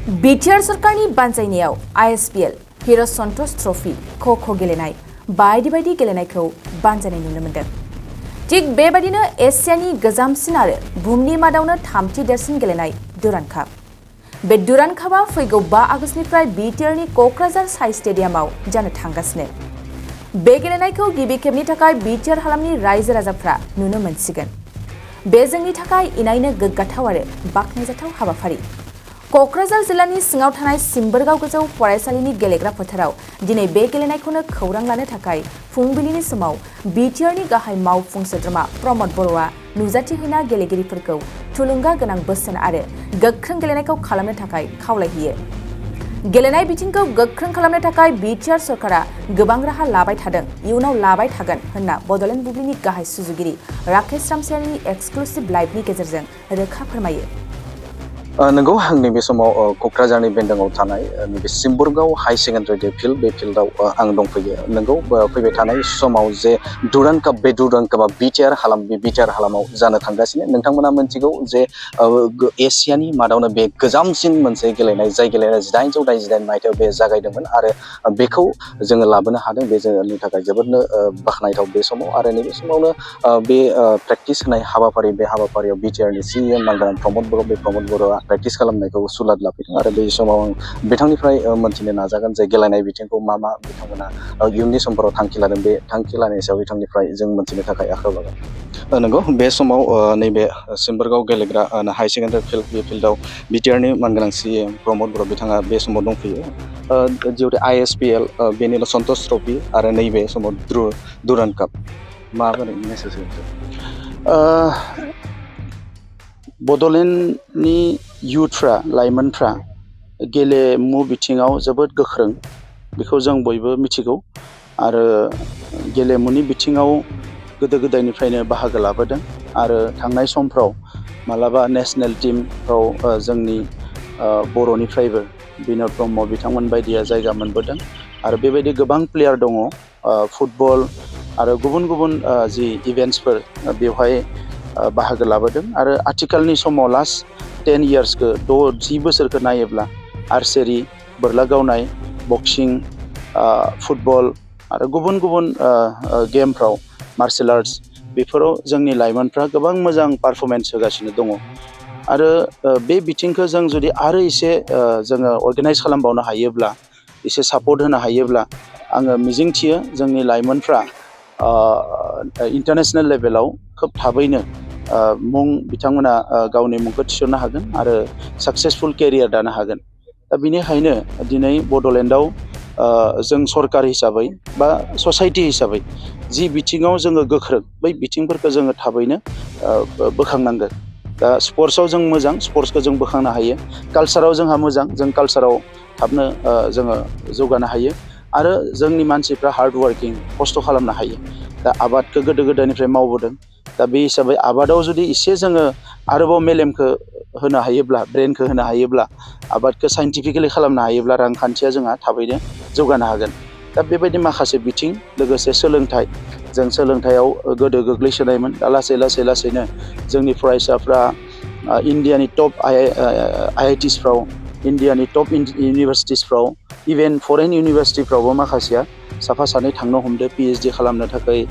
BTR सरकारनि बानजायनायाव ISPL हिर' सन्टोष trophy ख' गेलेनाय बायदि बायदि गेलेनायखौ बानजायनाय नुनो मोन्दों। थिग बेबायदिनो एसियानि गोजामसिन आरो बुहुमनि मादावनो थामथि देरसिन गेलेनाय डुरान्ड काप। बे डुरान्ड कापआ फैगौ 5 आगस्तनिफ्राय बिटिआरनि क'क्राझार साइ स्टेडियामाव जानो थांगासिनो। बे गेलेनायखौ गिबि खेबनि थाखाय बिटिआर हालामनि रायजो राजाफ्रा नुनो मोनसिगोन। बे जोंनि थाखाय इनायनो गोग्गाथाव आरो बाख्नायजाथाव हाबाफारि। क'क्राझार जिल्लानि सिङाव थानाय सिम्बोरगाव गोजौ फरायसालिनि गेलेग्रा फोथाराव दिनै बे गेलेनायखौनो खौरां लानो थाखाय फुंबिलिनि समाव बिटिआरनि गाहाय मावफुं सोद्रोमा प्रमद बर'आ नुजाथिहैना गेलेगिरिफोरखौ थुलुंगा गोनां बोसोन आरो गोख्रों गेलेनायखौ खालामनो थाखाय खावलायहैयो। गेलेनाय बिथिंखौ गोख्रों खालामनो थाखाय बिटिआर सरकारा गोबां राहा लाबाय थादों, इयुनाव लाबाय थागोन होनना बड'लेण्ड बुब्लिनि गाहाय सुजुगिरि राकेश रामसियारिनि एक्सक्लुसिभ लाइभनि गेजेरजों रोखा फोरमायो। नंगौ आंनि बे समाव क'क्राझारनि बेन्दोङाव थानाय नैबे सिम्बोरगाव हाई सेकेन्डारि फिल्ड बे फिल्डआव आं दंफैयो। नंगौ फैबाय थानाय समाव जे डुरान्ड काप बे डुरान्ड कापआ बिटिआर हालामाव जानो थांगासिनो। नोंथांमोना मिथिगौ जे एसियानि मादावनो बे गोजामसिन मोनसे गेलेनाय जाय गेलेनाया 1889 मायथाइयाव बे जागायदोंमोन आरो बेखौ जोङो लाबोनो हादों। बे जोंनि थाखाय जोबोदनो बाख्नायथाव बे समाव आरो नैबे समावनो बे प्रेक्टिस होनाय हाबाफारि बे हाबाफारियाव बिटिआरनि सिएम मानगोनां प्रमद बर'आ प्रेक्टिस खालामनायखौ सुलाद लाफैदों आरो बे समाव आं बिथांनिफ्राय मोनथिनो नाजागोन जे गेलेनाय बिथिंखौ मा बिथांमोना इयुननि समफोराव थांखि लादों। बे थांखि लानायनि सायाव बिथांनिफ्राय जों मोनथिनो थाखाय आखायाव लागोन। नंगौ बे समाव नैबे सिम्बोरगाव गेलेग्रा हाई सेकेन्डारि फिल्ड बे फिल्डआव बिटिआरनि मानगोनां सिएम प्रमद बर' बिथाङा बे समाव दंफैयो। जिहेतु ISPL बेनिल' सन्टोष ट्रफी आरो नैबे समाव डुरान्ड काप माबोरै मेसेज होयो? बड'लेण्डनि इयुथफ्रा लाइमोनफ्रा गेलेमु बिथिङाव जोबोद गोख्रों, बेखौ जों बयबो मिथिगौ आरो गेलेमुनि बिथिङाव गोदो गोदायनिफ्रायनो बाहागो लाबोदों आरो थांनाय समफ्राव मालाबा नेसनेल टीमफ्राव जोंनि बर'निफ्रायबो बिन'द ब्रह्म बिथांमोन बायदिया जायगा मोनबोदों आरो बेबायदि गोबां प्लेयार दङ। फुटबल आरो गुबुन गुबुन जि इभेन्ट्सफोर बेवहाय बाहागो लाबोदों आरो आथिखालनि समाव लास्ट 10 इयार्सखौ 6 बोसोरखौ नायोब्ला आर्चेरि, बोरला गावनाय, बक्सिं, फुटबल आरो गुबुन गुबुन गेमफ्राव मार्शेल आर्ट्स बेफोराव जोंनि लाइमोनफ्रा गोबां मोजां पारफरमेन्स होगासिनो दङ आरो बे बिथिंखौ जों जुदि आरो एसे जोङो अर्गानाइज खालामबावनो हायोब्ला, एसे सापर्ट होनो हायोब्ला आङो मिजिंथियो जोंनि लाइमोनफ्रा इन्टारनेसनेल लेभेलाव खोब थाबैनो बिथांमोना गावनि मुंखौ थिसननो हागोन आरो साक्सेसफुल केरियार दानो हागोन। दा बेनिखायनो दिनै बड'लेण्डआव जों सरकार हिसाबै बा ससाइटि हिसाबै जि बिथिङाव जोङो गोख्रों बै बिथिंफोरखौ जोङो थाबैनो बोखांनांगोन। दा स्पर्ट्सआव जों मोजां, स्पर्ट्सखौ जों बोखांनो हायो। कालसाराव जोंहा मोजां, जों कालसाराव थाबनो जोङो जौगानो हायो आरो जोंनि मानसिफ्रा हार्ड वार्किं, खस्थ' खालामनो हायो। दा आबादखौ गोदो गोदायनिफ्राय मावबोदों। दा बे हिसाबै आबादाव जुदि एसे जोङो आरोबाव मेलेमखौ होनो हायोब्ला, ब्रेनखौ होनो हायोब्ला, आबादखौ साइन्टिफिकेलि खालामनो हायोब्ला रांखान्थिया जोंहा थाबैनो जौगानो हागोन। दा बेबायदि माखासे बिथिं लोगोसे सोलोंथाइ, जों सोलोंथाइयाव गोदो गोग्लैसोनायमोन। दा लासैनो जोंनि फरायसाफ्रा इण्डियानि टप IITsफ्राव, इण्डियानि टप इउनिभारसिटिसफ्राव, इभेन फरेन इउनिभारसिटिफ्रावबो माखासेया साफा सानै थांनो हमदो PhD खालामनो थाखाय,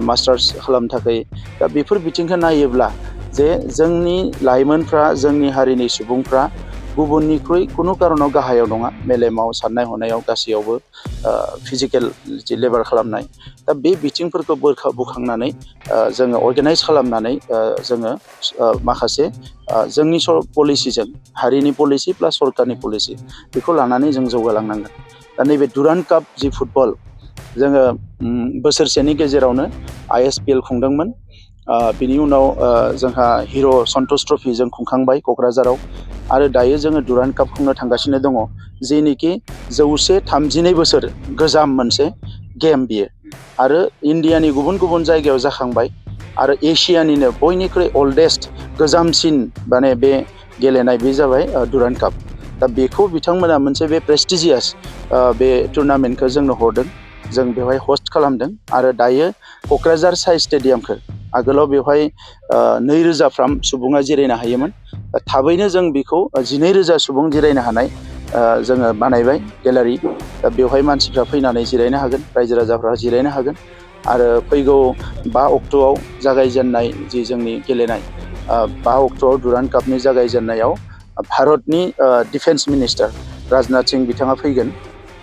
मास्टार्स खालामनो थाखाय। दा बेफोर बिथिंखौ नायोब्ला जे जोंनि लाइमोनफ्रा, जोंनि हारिनि सुबुंफ्रा गुबुननिख्रुइ खुनु कारनाव गाहायाव नङा, मेलेमाव, साननाय हनायाव गासैयावबो फिजिकेल जि लेबार खालामनाय। दा बे बिथिंफोरखौ बोखांनानै जोङो अर्गानाइज खालामनानै जोङो माखासे जोंनि पलिसिजों, हारिनि पलिसि प्लास सरकारनि पलिसि बेखौ लानानै जों जौगालांनांगोन। दा नैबे डुरान्ड काप जि फुटबल जोङो बोसोरसेनि गेजेरावनो ISPL खुंदोंमोन। बिनि उनाव जोंहा हिर' सन्टोष ट्रफी जों खुंखांबाय क'क्राझाराव आरो दायो जोङो डुरान्ड काप खुंनो थांगासिनो दङ, जेनिखि 132 बोसोर गोजाम मोनसे गेम बियो आरो इण्डियानि गुबुन गुबुन जायगायाव जाखांबाय आरो एसियानिनो बयनिख्रुइ अल्डेस्ट गोजामसिन माने बे गेलेनाय बे जाबाय डुरान्ड काप। दा बेखौ बिथांमोना मोनसे बे प्रेस्टिजियास बे टुर्नामेन्टखौ जोंनो हरदों, जों बेवहाय हस्ट खालामदों आरो दायो क'क्राझार साइ स्टेडियामखौ आगोलाव बेवहाय 2,000 सुबुङा जिरायनो हायोमोन। थाबैनो जों बेखौ 12,000 सुबुं जिरायनो हानाय जोङो बानायबाय गेलारि। बेवहाय मानसिफ्रा फैनानै जिरायनो हागोन, रायजो राजाफ्रा जिरायनो हागोन। आरो फैगौ 5 अक्ट'आव जागायजेननाय जि जोंनि गेलेनाय 5 अक्ट'आव दुरान्ड कापनि जागायजेननायाव भारतनि डिफेन्स मिनिस्टार राजनाथ सिंह बिथाङा फैगोन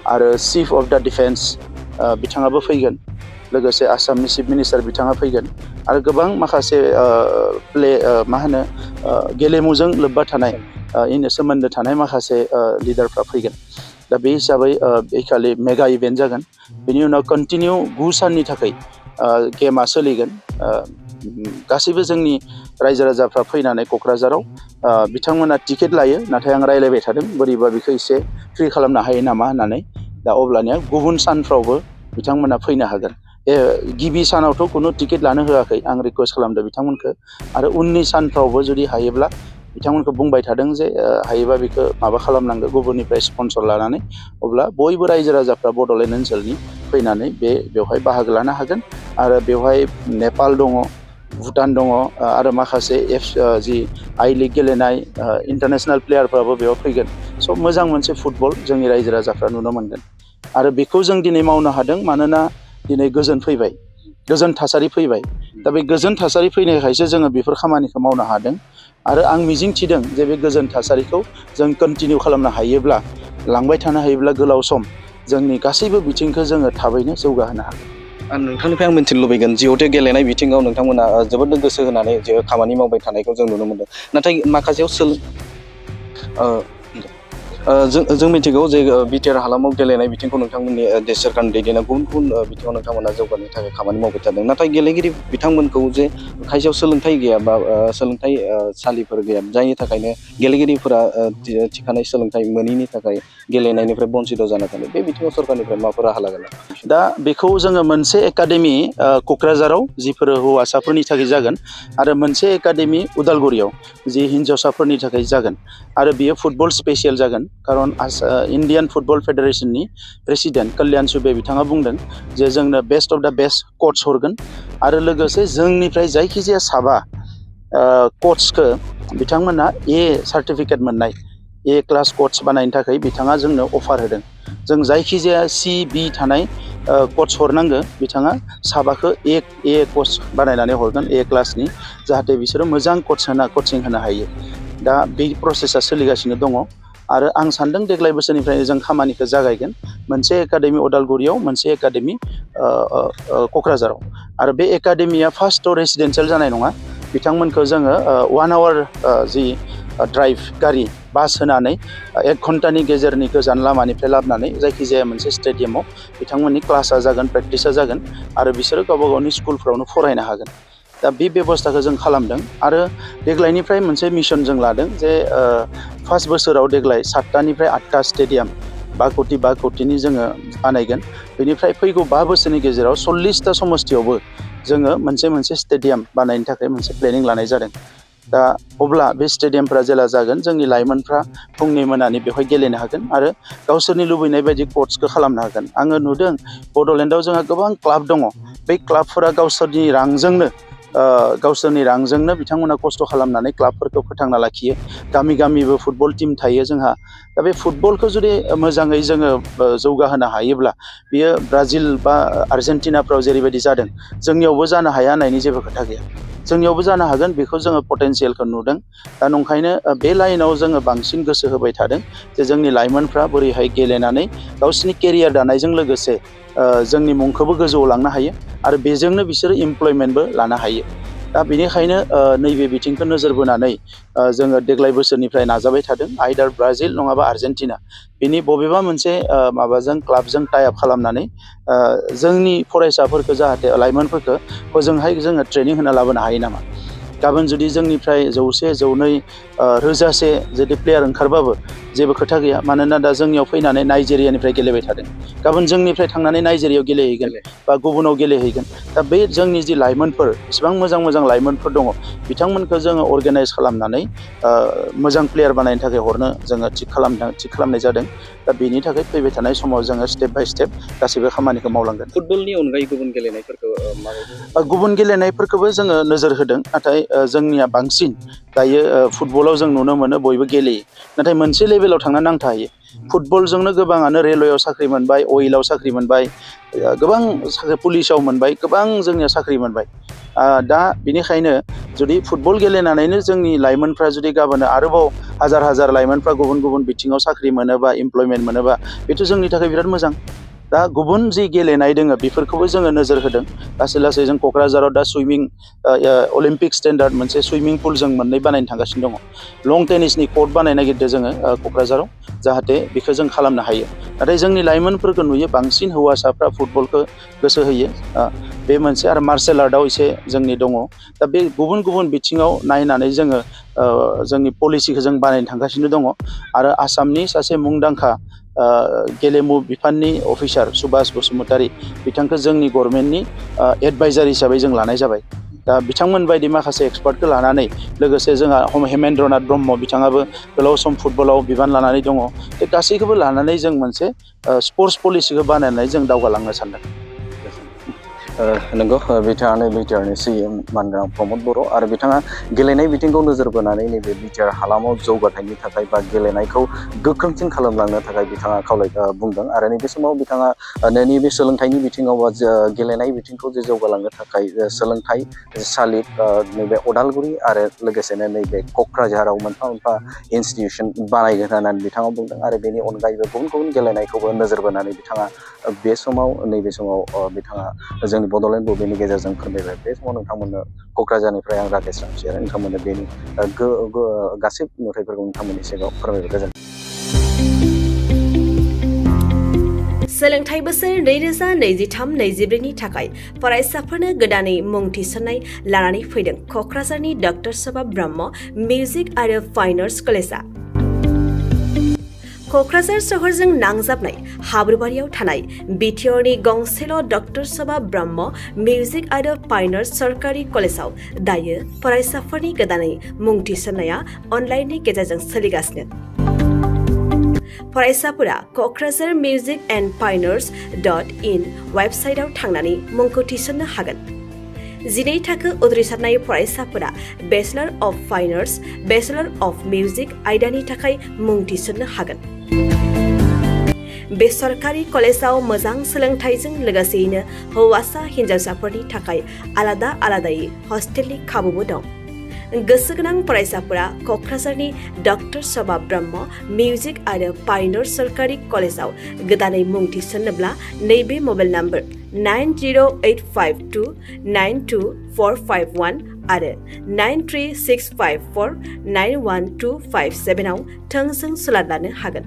आरो चिफ अफ द डिफेन्स बिथाङाबो फैगोन, लोगोसे आसामनि चिफ मिनिस्टार बिथाङा फैगोन आरो गोबां माखासे गेलेमुजों लोब्बा थानाय सोमोन्दो थानाय माखासे लिडारफ्रा फैगोन। दा बे हिसाबै बेखालि मेगा इभेन्ट जागोन। बेनि उनाव कन्टिनिउ 9 साननि थाखाय गेमा सोलिगोन। गासैबो जोंनि रायजो राजाफ्रा फैनानै क'क्राझाराव बिथांमोना टिकेट लायो, नाथाय आं रायज्लायबाय थादों बोरैबा बेखौ एसे फ्रि खालामनो हायो नामा होननानै। दा अब्लानिया गुबुन सानफ्रावबो बिथांमोना फैनो हागोन। गिबि सानावथ' खुनु टिकेट लानो होआखै, आं रिकुवेस्ट खालामदों बिथांमोनखौ। आरो उननि सानफ्रावबो जुदि हायोब्ला बिथांमोनखौ बुंबाय थादों जे हायोबा बेखौ माबा खालामनांगौ गुबुननिफ्राय स्पन्सर लानानै, अब्ला बयबो रायजो राजाफ्रा बड'लेण्ड ओनसोलनि फैनानै बेवहाय बाहागो लानो हागोन। आरो बेवहाय नेपाल दङ, भुटान दङ आरो माखासे जि आइ लिग गेलेनाय इन्टारनेसनेल प्लेयारफ्राबो बेयाव फैगोन। स' मोजां मोनसे फुटबल जोंनि रायजो राजाफ्रा नुनो मोनगोन। आरो बेखौ जों दिनै मावनो हादों मानोना दिनै गोजोन फैबाय, गोजोन थासारि फैबाय। दा बे गोजोन थासारि फैनायखायसो जोङो बेफोर खामानिखौ मावनो हादों। आरो आं मिजिं थिदों जे बे गोजोन थासारिखौ जों कन्टिनिउ खालामनो हायोब्ला, लांबाय थानो हायोब्ला गोलाव सम जोंनि गासैबो बिथिंखौ जोङो थाबैनो जौगाहोनो हागोन। नोंथांनिफ्राय आं मिथिनो लुबैगोन, जिहेथु गेलेनाय बिथिङाव नोंथांमोना जोबोद गोसो होनानै जे खामानि मावबाय थानायखौ जों नुनो मोनदों। नाथाय माखासेयाव जों मिथिगौ जे बिटिआर हालामाव गेलेनाय बिथिंखौ नोंथांमोननि देश सोरखारनि दैदेननायाव गुबुन गुबुन बिथिङाव नोंथांमोना जौगानायनि थाखाय खामानि मावबाय थादों। नाथाय गेलेगिरि बिथांमोनखौ जे खायसेयाव सोलोंथाइ गैया बा सोलोंथाइ सालिफोर गैया, जायनि थाखायनो गेलेगिरिफोरा थिखानाय सोलोंथाइ मोनैनि थाखाय गेलेनायनिफ्राय बन्सित जाना थानाय, बे बिथिङाव सरकारनिफ्राय माबाफोर राहा लागोन? दा बेखौ जोङो मोनसे एकाडेमि क'क्राझाराव जिफोर हौवासाफोरनि थाखाय जागोन, आरो मोनसे एकाडेमि उदालगुरियाव जि हिन्जावसाफोरनि थाखाय जागोन। आरो बियो फुटबल स्पेसियेल जागोन, खारन इण्डियान फुटबल फेडारेसननि प्रेसिडेन्ट कल्याण सुबे बिथाङा बुंदों जे जोंनो बेस्ट अफ द बेस्ट कच हरगोन। आरो लोगोसे जोंनिफ्राय जायखिजाया साबा कचखौ बिथांमोना सार्टिफिकेट मोननाय ए क्लास कच बानायनो थाखाय बिथाङा जोंनो अफार होदों। जों जायखिजाया CB थानाय कच हरनांगौ, बिथाङा साबाखौ ए कच बानायनानै हरगोन, ए क्लासनि, जाहाथे बिसोरो मोजां कचिं होनो हायो। दा बे प्रसेसा सोलिगासिनो दङ। आरो आं सान्दों देग्लाय बोसोरनिफ्रायनो जों खामानिखौ जागायगोन। मोनसे एकाडेमि उदालगुरियाव, मोनसे एकाडेमि क'क्राझाराव। आरो बे एकाडेमिया फार्स्टआव रेसिडेन्सियेल जानाय नङा। बिथांमोनखौ जोङो 1 आवार जि ड्राइभ गारि बास होनानै 1 घन्टानि गेजेरनि गोजान लामानिफ्राय लाबोनानै जायखिजाया मोनसे स्टेडियामाव बिथांमोननि क्लासा जागोन, प्रेक्टिसा जागोन, आरो बिसोरो गावबा गावनि स्कुलफ्रावनो फरायनो हागोन। दा बे बेबस्थाखौ जों खालामदों। आरो देग्लायनिफ्राय मोनसे मिशन जों लादों जे फार्स्ट बोसोराव देग्लाय 7टानिफ्राय 8टा स्टेडियाम 5 कौटिनि जोङो बानायगोन। बेनिफ्राय फैगौ 5 बोसोरनि गेजेराव 40टा समस्थियावबो जोङो मोनसे स्टेडियाम बानायनो थाखाय मोनसे प्लेनिं लानाय जादों। दा अब्ला बे स्टेडियामफ्रा जेला जागोन, जोंनि लाइमोनफ्रा फुंनि मोनानि बेवहाय गेलेनो हागोन आरो गावसोरनि लुबैनाय बायदि कचखौ खालामनो हागोन। आङो नुदों बड'लेण्डआव जोंहा गोबां क्लाब दङ। बै क्लाबफोरा गावसोरनि रांजोंनो बिथांमोना खस्थ' खालामनानै क्लाबफोरखौ फोथांना लाखियो। गामि गामिबो फुटबल टीम थायो जोंहा। दा बे फुटबलखौ जुदि मोजाङै जोङो जौगाहोनो हायोब्ला, बियो ब्राजिल बा आर्जेन्टिनाफ्राव जेरैबायदि जादों, जोंनियावबो जानो हाया होननायनि जेबो खोथा गैया। जोंनियावबो जानो हागोन, बेखौ जोङो पटेनसियेलखौ नुदों। दा नंखायनो बे लाइनाव जोङो बांसिन गोसो होबाय थादों जे जोंनि लाइमोनफ्रा बोरैहाय गेलेनानै गावसिनि केरियार दानायजों लोगोसे जोंनि मुंखौबो गोजौआव लांनो हायो आरो बेजोंनो बिसोरो इमप्लयमेन्टबो लानो हायो। दा बेनिखायनो नैबे बिथिंखौ नोजोर बोनानै जोङो देग्लाय बोसोरनिफ्राय नाजाबाय थादों। आइदार ब्राजिल नङाबा आर्जेन्टिना, बिनि बबेबा मोनसे क्लाबजों टाइ आप खालामनानै जोंनि फरायसाफोरखौ, जाहाथे लाइमोनफोरखौ हजोंहाय जोङो ट्रेनिं होना लाबोनो हायो नामा। गाबोन जुदि जोंनिफ्राय 100, 200, रोजासे जुदि प्लेयार ओंखारबाबो जेबो खोथा गैया मानोना दा जोंनियाव फैनानै नाइजेरियानिफ्राय गेलेबाय थादों गाबोन जोंनिफ्राय थांनानै नाइजेरियायाव गेलेहैगोन बा गुबुनाव गेलेहैगोन दा बे जोंनि जि लाइमोनफोर इसिबां मोजां मोजां लाइमोनफोर दङ बिथांमोनखौ जोङो अर्गानाइज खालामनानै मोजां प्लेयार बानायनो थाखाय हरनो जोङो थिग खालामनाय जादों दा बेनि थाखाय फैबाय थानाय समाव जोङो स्टेप बाय स्टेप गासैबो खामानिखौ मावलांगोन फुटबलनि अनगायै गुबुन गेलेनायफोरखौ माबायदि गुबुन गेलेनायफोरखौबो जोङो नोजोर होदों नाथाय जोंनिया बांसिन दायो फुटबलाव जों नुनो मोनो बयबो गेलेयो नाथाय मोनसे लेभेलाव थांना नांथाहैयो फुटबलजोंनो गोबाङानो रेलवेआव साख्रि मोनबाय अइलआव साख्रि मोनबाय गोबां पुलिसाव मोनबाय गोबां जोंनिया साख्रि मोनबाय दा बेनिखायनो जुदि फुटबल गेलेनानैनो जोंनि लाइमोनफ्रा जुदि गाबोन आरोबाव हाजार हाजार लाइमोनफ्रा गुबुन गुबुन बिथिङाव साख्रि मोनोबा इमप्लयमेन्ट मोनोबा बेथ' जोंनि थाखाय बिराद मोजां दा गुबुन जि गेलेनाय दोङो बेफोरखौबो जोङो नोजोर होदों लासै लासै जों क'क्राझाराव दा सुइमिं अलिम्पिक स्टेन्डार्ड मोनसे सुइमिं पुल जों मोननै बानायनो थांगासिनो दङ लं टेनिसनि कर्ट बानायनो नागिरदों जोङो क'क्राझाराव जाहाथे बेखौ जों खालामनो हायो नाथाय जोंनि लाइमोनफोरखौ नुयो बांसिन हौवासाफ्रा फुटबलखौ गोसो होयो बे मोनसे आरो मार्शेल आर्टआव एसे जोंनि दङ दा बे गुबुन गुबुन बिथिङाव नायनानै जोङो जोंनि पलिसिखौ जों बानायनो थांगासिनो दङ आरो आसामनि सासे मुंदांखा गेलेमु बिफाननि अफिसार सुभाष बसुमतारी बिथांखौ जोंनि गभर्नमेन्टनि एडभाइजार हिसाबै जों लानाय जाबाय दा बिथांमोन बायदि माखासे एक्सपार्टखौ लानानै लोगोसे जोंहा हेमेन्द्रनाथ ब्रह्म बिथाङाबो गोलाव सम फुटबलाव बिबान लानानै दङ बे गासैखौबो लानानै जों मोनसे स्पर्ट्स पलिसिखौ बानायनानै जों दावगालांनो सानदों नंगौ बिथाङानो बिटिआरनि सिएम मानगोनां प्रमद बर' आरो बिथाङा गेलेनाय बिथिंखौ नोजोर बोनानै नैबे बिटिआर हालामाव जौगाथायनि थाखाय बा गेलेनायखौ गोख्रोंसिन खालामलांनो थाखाय बिथाङा बुंदों आरो नैबे समाव बिथाङा नैबे सोलोंथाइनि बिथिङाव बा गेलेनाय बिथिंखौ जे जौगालांनो थाखाय सोलोंथाइ सालि नैबे अदालगुरि आरो लोगोसेनो नैबे क'क्राझाराव मोनफा मोनफा इनस्टिटिउसन बानायगोन होननानै बिथाङा बुंदों आरो बेनि अनगायैबो गुबुन गुबुन गेलेनायखौबो नोजोर बोनानै बिथाङा नैबे समाव बिथाङा जोंनि बड'लेण्ड बुब्लिनि गेजेरजों फोरमायबाय बे समाव नोंथांमोननो क'क्राझारनिफ्राय आं राकेश रामसि आरो नोंथांमोननो बेनि गासै नुथायफोरखौ नोंथांमोननि सिगाङाव फोरमायबाय गोजोन सोलोंथाइ बोसोर 2023-24नि थाखाय फरायसाफोरनो गोदानै मुं थिसननाय लानानै फैदों क'क्राझारनि डक्टर सभा ब्रह्म मिउजिक आरो फाइन आर्ट्स कलेजआ क'क्राझार सहरजों नांजाबनाय हाब्रुबारियाव थानाय बिटिआरनि गंसेल' डक्टर सभा ब्रह्म मिउजिक आरो फाइन आर्ट्स सरकारि कलेजाव दायो फरायसाफोरनि गोदानै मुं थिसननाया अनलाइननि गेजेरजों सोलिगासिनो फरायसाफोरा क'क्राझार मिउजिक एन्ड फाइन आर्ट्स.in वेबसाइटआव थांनानै मुंखौ थिसननो हागोन 12 थाखो उथ्रिसारनाय फरायसाफोरा bachelor of fine arts bachelor of music आयदानि थाखाय मुं थिसननो हागोन बे सरकारि कलेजाव मोजां सोलोंथाइजों लोगोसेयैनो हौवासा हिन्जावसाफोरनि थाखाय आलादा आलादायै हस्टेलनि खाबुबो दं गोसो गोनां फरायसाफोरा क'क्राझारनि डक्टर सभा ब्रह्म मिउजिक आरो फाइन आर्ट्स सरकारि कलेजाव गोदानै मुं थिसननोब्ला नैबे मबाइल नम्बर 9085292451 आरो 93654912557 आव थोंजों सुलाद लानो हागोन